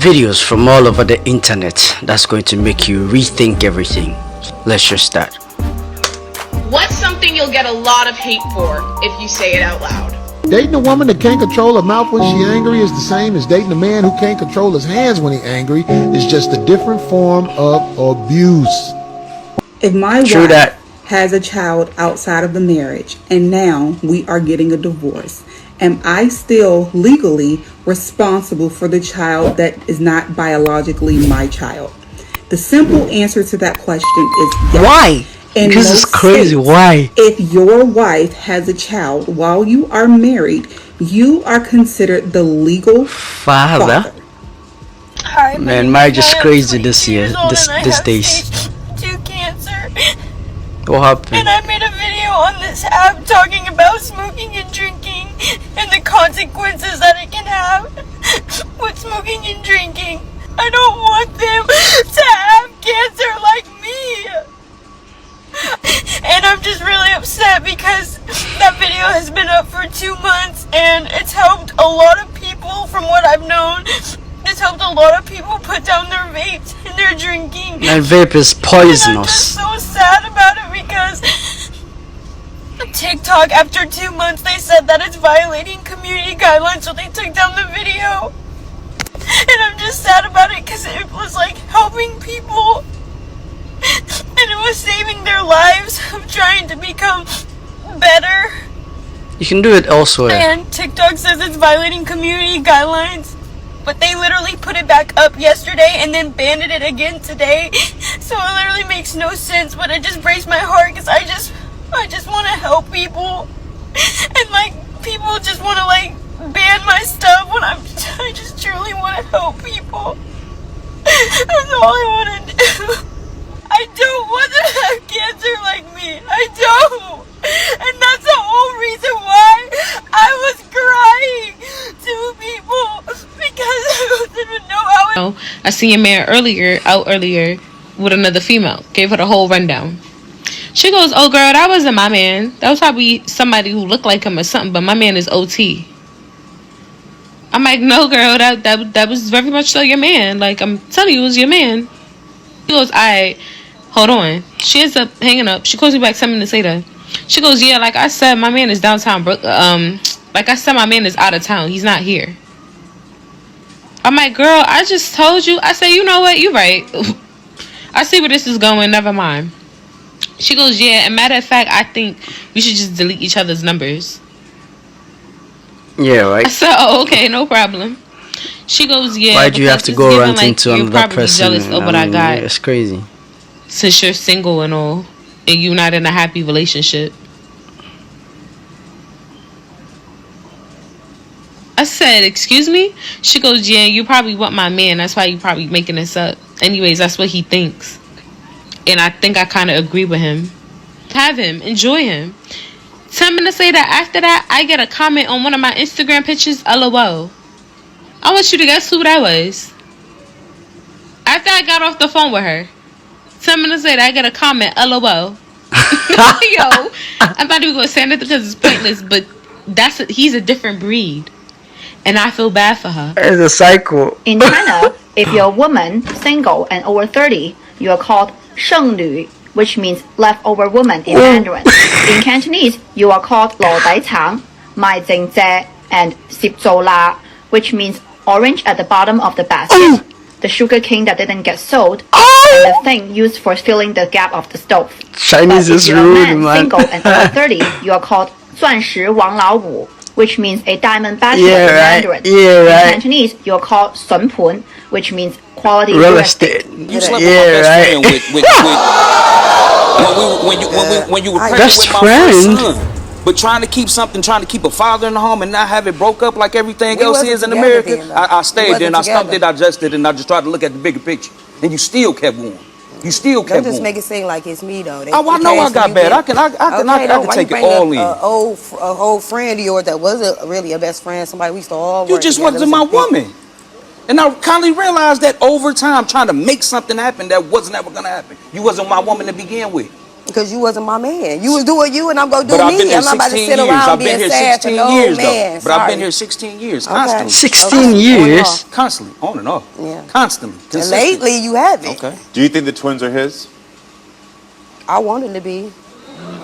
videos from all over the internet that's going to make you rethink everything. Let's just start. What's something you'll get a lot of hate for if you say it out loud? Dating a woman that can't control her mouth when she's angry is the same as dating a man who can't control his hands when he's angry. It's just a different form of abuse. If my wife has a child outside of the marriage and now we are getting a divorce, am I still legally responsible for the child that is not biologically my child? The simple answer to that question is yes. Why? Because it's crazy. Why? If your wife has a child while you are married, you are considered the legal father. Hi, man, marriage is crazy this year, these days. Stage 2 cancer. What happened? And I made a video on this app talking about smoking and drinking and the consequences that it can have with smoking and drinking. I don't want them to have cancer like me. And I'm just really upset because that video has been up for 2 months and it's helped a lot of people from what I've known. It's helped a lot of people put down their vapes and their drinking. And vape is poisonous. And I'm just so sad about it because TikTok, after 2 months, they said that it's violating community guidelines, so they took down the video. And I'm just sad about it because it was like helping people. And it was saving their lives of trying to become better. You can do it elsewhere. And TikTok says it's violating community guidelines. But they literally put it back up yesterday and then banned it again today. So it literally makes no sense, but it just breaks my heart because I just want to help people. And like, people just want to like ban my stuff when I just truly want to help people. That's all I want to do. I don't want to have cancer like me. I don't. And that's the whole reason why I was crying to people because I didn't know how it... I seen your man out earlier with another female. Gave her the whole rundown. She goes, "Oh girl, that wasn't my man. That was probably somebody who looked like him or something, but my man is OT." I'm like, "No girl, that was very much so your man. Like, I'm telling you, it was your man." She goes, "Alright, hold on." She ends up hanging up. She calls me back 7 minutes later. She goes, "Yeah, like I said, my man is downtown like I said, my man is out of town. He's not here." I'm like, "Girl, I just told you." I said, "You know what? You're right. I see where this is going. Never mind." She goes, "Yeah, and matter of fact, I think we should just delete each other's numbers." Yeah, right. I said, "Oh, okay, no problem." She goes, "Yeah." Why do you have to go rant like into another person? Jealous of what I got. It's crazy. Since you're single and all, and you're not in a happy relationship. I said, "Excuse me?" She goes, "Yeah, you probably want my man. That's why you probably making this up. Anyways, that's what he thinks." And I think I kind of agree with him. Have him. Enjoy him. 10 minutes later, after that, I get a comment on one of my Instagram pictures, LOL. I want you to guess who that was. After I got off the phone with her, 10 minutes later, I get a comment, LOL. Yo, I'm not even going to say anything because it's pointless, but he's a different breed. And I feel bad for her. It's a cycle. In China, if you're a woman, single, and over 30, you are called 剩女, which means leftover woman in Mandarin. In Cantonese, you are called 羅底橙, 賣剩蔗, and 攝做辣, which means orange at the bottom of the basket, the sugar cane that didn't get sold, and the thing used for filling the gap of the stove. Chinese but is if you're rude, a man, man. single, and over 30, you are called 钻石王老五, which means a diamond bachelor Yeah, in right. Mandarin. Yeah, in right. Cantonese, you're called 笋盤, which means quality Real estate. You slept Yeah, with my best right. friend when you were pregnant Best with my friend? first son. But trying to keep a father in the home and not have it broke up like everything We else wasn't is in together America. then, though. I stayed there and I together. stumped it, digested it, and I just tried to look at the bigger picture. And you still kept going. You still kept Don't just going. make it seem like it's me though. Oh, I know I got bad. I can take it all in. A old friend of yours that wasn't really a best friend, somebody we used to all You work just together. wasn't my woman. And I kindly realized that over time, trying to make something happen that wasn't ever gonna happen. You wasn't my woman to begin with. Because you wasn't my man. You was doing you, and I'm gonna do But I've been me. here I'm not about to 16 sit years. around I've been being here sad for 16 no years, man. though. But I've been Sorry. here 16 years, Okay. constantly. 16 years? Constantly, on and off. Yeah. Constantly. And Consistent. lately, you haven't. Okay. Do you think the twins are his? I wanted to be.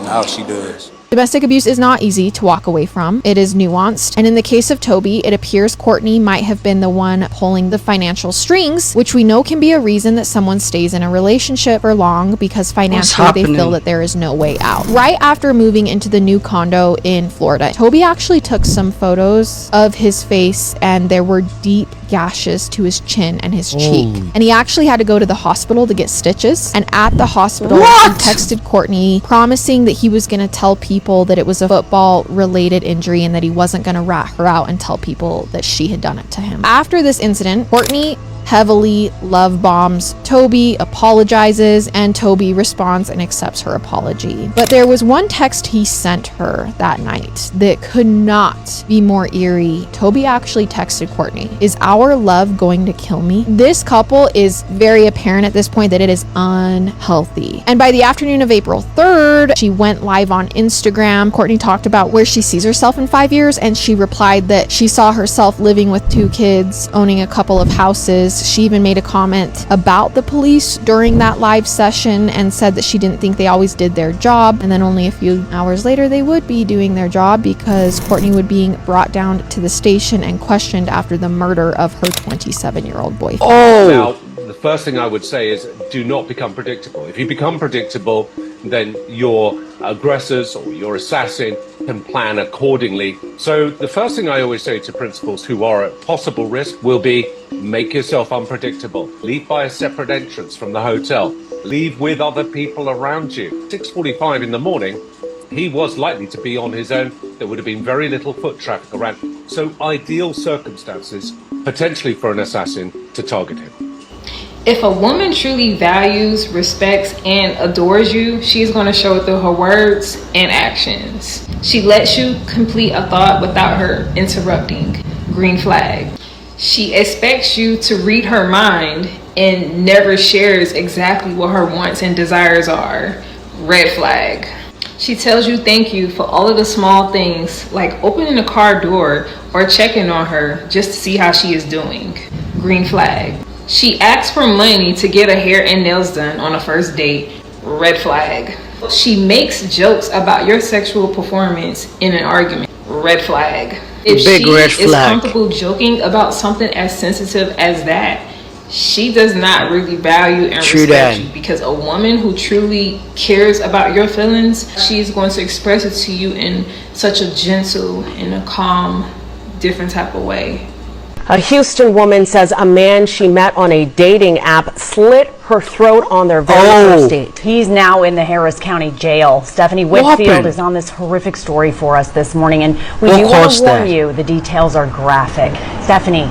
Now she does. Domestic abuse is not easy to walk away from. It is nuanced. And in the case of Toby, it appears Courtney might have been the one pulling the financial strings, which we know can be a reason that someone stays in a relationship for long because financially they feel that there is no way out. Right after moving into the new condo in Florida, Toby actually took some photos of his face and there were deep gashes to his chin and his cheek. And he actually had to go to the hospital to get stitches. And at the hospital, he texted Courtney promising that he was going to tell people that it was a football related injury and that he wasn't going to rat her out and tell people that she had done it to him. After this incident, Courtney heavily love bombs Toby, apologizes, and Toby responds and accepts her apology. But there was one text he sent her that night that could not be more eerie. Toby actually texted Courtney, "Is our love going to kill me?" This couple is very apparent at this point that it is unhealthy. And by the afternoon of April 3rd, she went live on Instagram. Courtney talked about where she sees herself in 5 years, and she replied that she saw herself living with 2 kids, owning a couple of houses. She even made a comment about the police during that live session and said that she didn't think they always did their job. And then only a few hours later, they would be doing their job because Courtney would be brought down to the station and questioned after the murder of her 27-year-old boyfriend. Now, the first thing I would say is do not become predictable. If you become predictable, then your aggressors or your assassin can plan accordingly. So the first thing I always say to principals who are at possible risk will be make yourself unpredictable. Leave by a separate entrance from the hotel. Leave with other people around you. 6:45 in the morning, he was likely to be on his own. There would have been very little foot traffic around. So ideal circumstances, potentially for an assassin to target him. If a woman truly values, respects, and adores you, she's going to show it through her words and actions. She lets you complete a thought without her interrupting. Green flag. She expects you to read her mind and never shares exactly what her wants and desires are. Red flag. She tells you thank you for all of the small things, like opening the car door or checking on her just to see how she is doing. Green flag. She asks for money to get her hair and nails done on a first date. Red flag. She makes jokes about your sexual performance in an argument. Red flag. If she is comfortable joking about something as sensitive as that, she does not really value and respect you, because a woman who truly cares about your feelings, she's going to express it to you in such a gentle and a calm, different type of way. A Houston woman says a man she met on a dating app slit her throat on their very first date. He's now in the Harris County Jail. Stephanie Whitfield is on this horrific story for us this morning, and we do want to warn you, the details are graphic. Stephanie.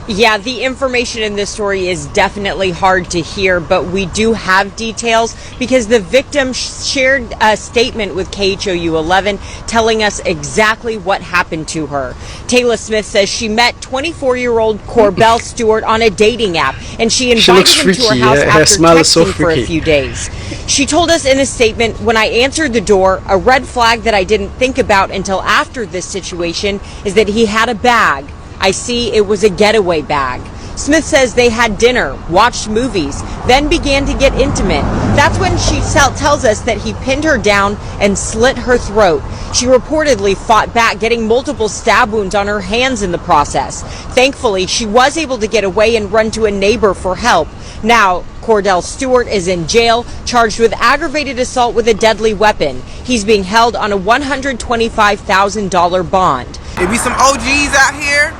Yeah, the information in this story is definitely hard to hear, but we do have details because the victim shared a statement with KHOU 11 telling us exactly what happened to her. Taylor Smith says she met 24-year-old Corbell Stewart on a dating app, and she invited him to her house after texting for a few days. She told us in a statement, "When I answered the door, a red flag that I didn't think about until after this situation is that he had a bag. I see it was a getaway bag." Smith says they had dinner, watched movies, then began to get intimate. That's when she tells us that he pinned her down and slit her throat. She reportedly fought back, getting multiple stab wounds on her hands in the process. Thankfully, she was able to get away and run to a neighbor for help. Now, Cordell Stewart is in jail, charged with aggravated assault with a deadly weapon. He's being held on a $125,000 bond. There be some OGs out here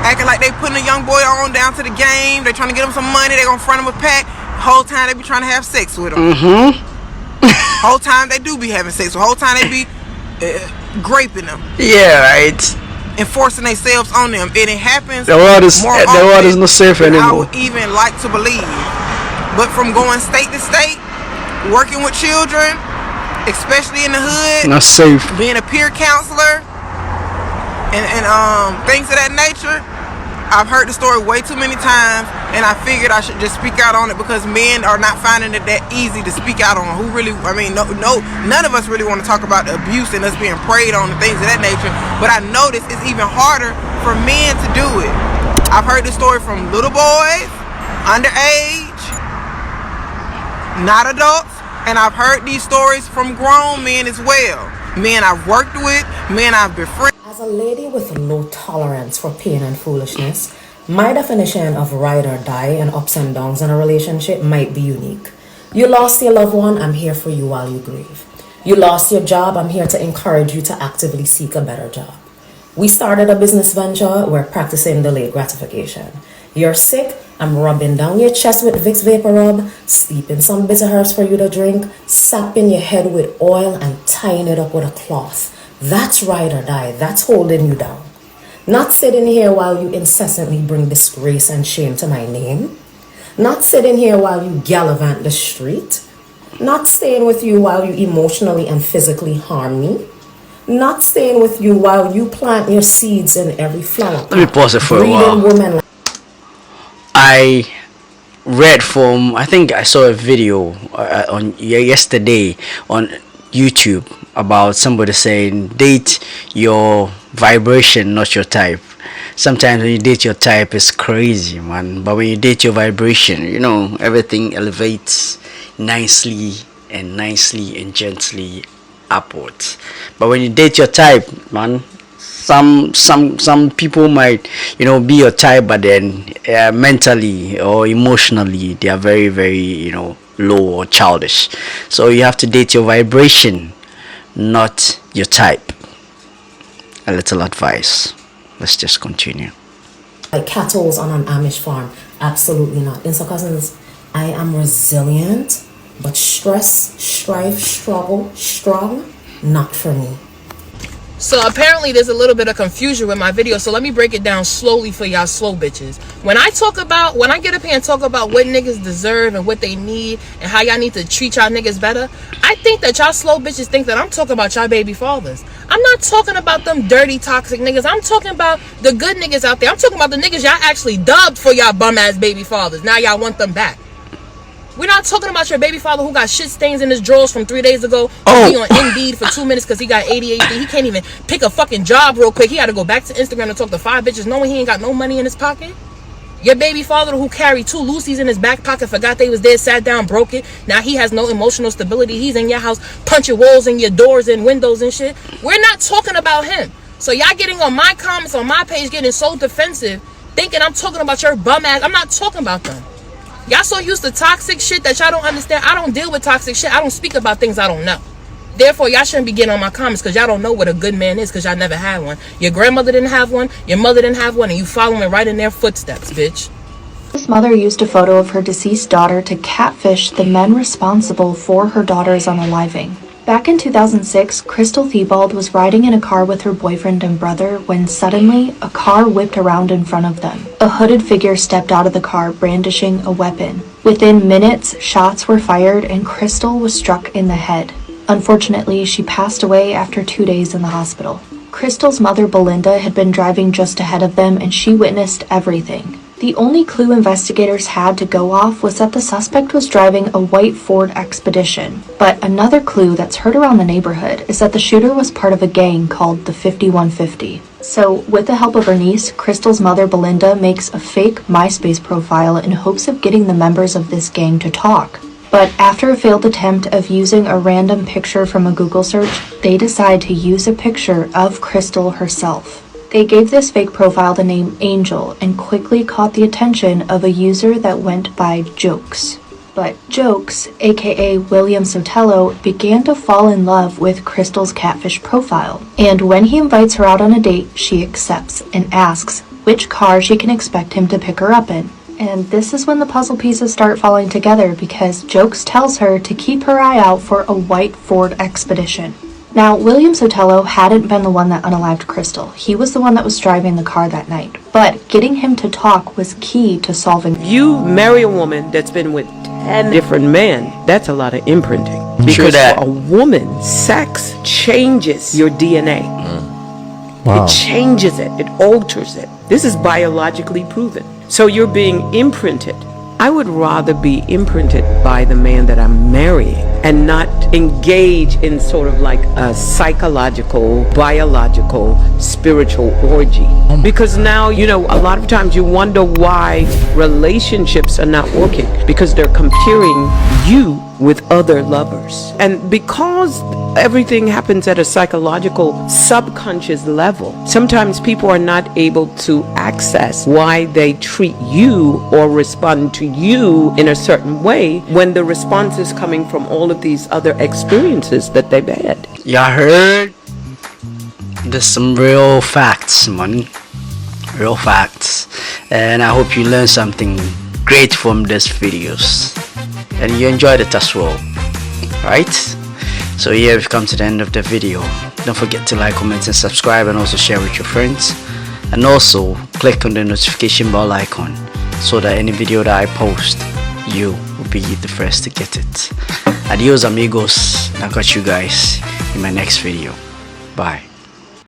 acting like they putting a young boy on down to the game. They trying to get him some money. They gonna front him a pack. Whole time they be trying to have sex with him. Whole time they do be having sex. The whole time they be graping them. Yeah, right. Enforcing themselves on them. And it happens the world is not safe than anymore. I would even like to believe. But from going state to state, working with children, especially in the hood, not safe. Being a peer counselor, and things of that nature, I've heard the story way too many times, and I figured I should just speak out on it because men are not finding it that easy to speak out on. Who really, I mean, none of us really want to talk about the abuse and us being preyed on and things of that nature, but I noticed it's even harder for men to do it. I've heard the story from little boys, underage, not adults, and I've heard these stories from grown men as well. Men I've worked with, men I've befriended. As a lady with low tolerance for pain and foolishness, my definition of ride or die and ups and downs in a relationship might be unique. You lost your loved one, I'm here for you while you grieve. You lost your job, I'm here to encourage you to actively seek a better job. We started a business venture, we're practicing delayed gratification. You're sick, I'm rubbing down your chest with Vicks Vapor Rub, steeping some bitter herbs for you to drink, sapping your head with oil and tying it up with a cloth. That's ride or die, that's holding you down. Not sitting here while you incessantly bring disgrace and shame to my name. Not sitting here while you gallivant the street. Not staying with you while you emotionally and physically harm me. Not staying with you while you plant your seeds in every flower. Let me pause it for a while. I read from, I think I saw a video on yesterday on YouTube about somebody saying date your vibration, not your type. Sometimes when you date your type, it's crazy, man, but when you date your vibration, you know, everything elevates nicely and gently upwards. But when you date your type, man, some people might, you know, be your type, but then mentally or emotionally they are very, very, you know, low or childish. So you have to date your vibration, not your type. A little advice. Let's just continue. Like cattle on an Amish farm, absolutely not. In some cousins, I am resilient, but stress, strife, struggle, strong, not for me. So apparently there's a little bit of confusion with my video, so let me break it down slowly for y'all slow bitches. When I get up here and talk about what niggas deserve and what they need and how y'all need to treat y'all niggas better, I think that y'all slow bitches think that I'm talking about y'all baby fathers. I'm not talking about them dirty toxic niggas. I'm talking about the good niggas out there. I'm talking about the niggas y'all actually dubbed for y'all bum ass baby fathers. Now y'all want them back. We're not talking about your baby father who got shit stains in his drawers from 3 days ago. He on Indeed for 2 minutes because he got ADHD. He can't even pick a fucking job real quick. He had to go back to Instagram to talk to 5 bitches knowing he ain't got no money in his pocket. Your baby father who carried 2 Lucy's in his back pocket, forgot they was there, sat down, broke it. Now he has no emotional stability. He's in your house punching walls and your doors and windows and shit. We're not talking about him. So y'all getting on my comments on my page getting so defensive, thinking I'm talking about your bum ass. I'm not talking about them. Y'all so used to toxic shit that y'all don't understand. I don't deal with toxic shit. I don't speak about things I don't know. Therefore, y'all shouldn't be getting on my comments because y'all don't know what a good man is because y'all never had one. Your grandmother didn't have one. Your mother didn't have one. And you following right in their footsteps, bitch. His mother used a photo of her deceased daughter to catfish the men responsible for her daughter's unaliving. Back in 2006, Crystal Thibault was riding in a car with her boyfriend and brother when suddenly a car whipped around in front of them. A hooded figure stepped out of the car brandishing a weapon. Within minutes, shots were fired and Crystal was struck in the head. Unfortunately, she passed away after 2 days in the hospital. Crystal's mother, Belinda, had been driving just ahead of them and she witnessed everything. The only clue investigators had to go off was that the suspect was driving a white Ford Expedition. But another clue that's heard around the neighborhood is that the shooter was part of a gang called the 5150. So, with the help of her niece, Crystal's mother, Belinda, makes a fake MySpace profile in hopes of getting the members of this gang to talk. But after a failed attempt of using a random picture from a Google search, they decide to use a picture of Crystal herself. They gave this fake profile the name Angel and quickly caught the attention of a user that went by Jokes. But Jokes, aka William Sotelo, began to fall in love with Crystal's catfish profile. And when he invites her out on a date, she accepts and asks which car she can expect him to pick her up in. And this is when the puzzle pieces start falling together because Jokes tells her to keep her eye out for a white Ford Expedition. Now, William Sotelo hadn't been the one that unalived Crystal. He was the one that was driving the car that night. But getting him to talk was key to solving. You marry a woman that's been with 10 different men, that's a lot of imprinting. Because for a woman, sex changes your DNA. It changes it. It alters it. This is biologically proven. So you're being imprinted. I would rather be imprinted by the man that I'm marrying and not engage in sort of like a psychological, biological, spiritual orgy. Because now, you know, a lot of times you wonder why relationships are not working, because they're comparing you with other lovers. And because everything happens at a psychological, subconscious level, sometimes people are not able to access why they treat you or respond to you in a certain way when the response is coming from all of these other experiences that they've had. Y'all heard? There's some real facts, man. Real facts. And I hope you learned something great from these videos. And you enjoyed it as well. Right? So here we've come to the end of the video. Don't forget to like, comment and subscribe, and also share with your friends. And also click on the notification bell icon so that any video that I post, you will be the first to get it. Adios amigos. I got you guys in my next video. Bye.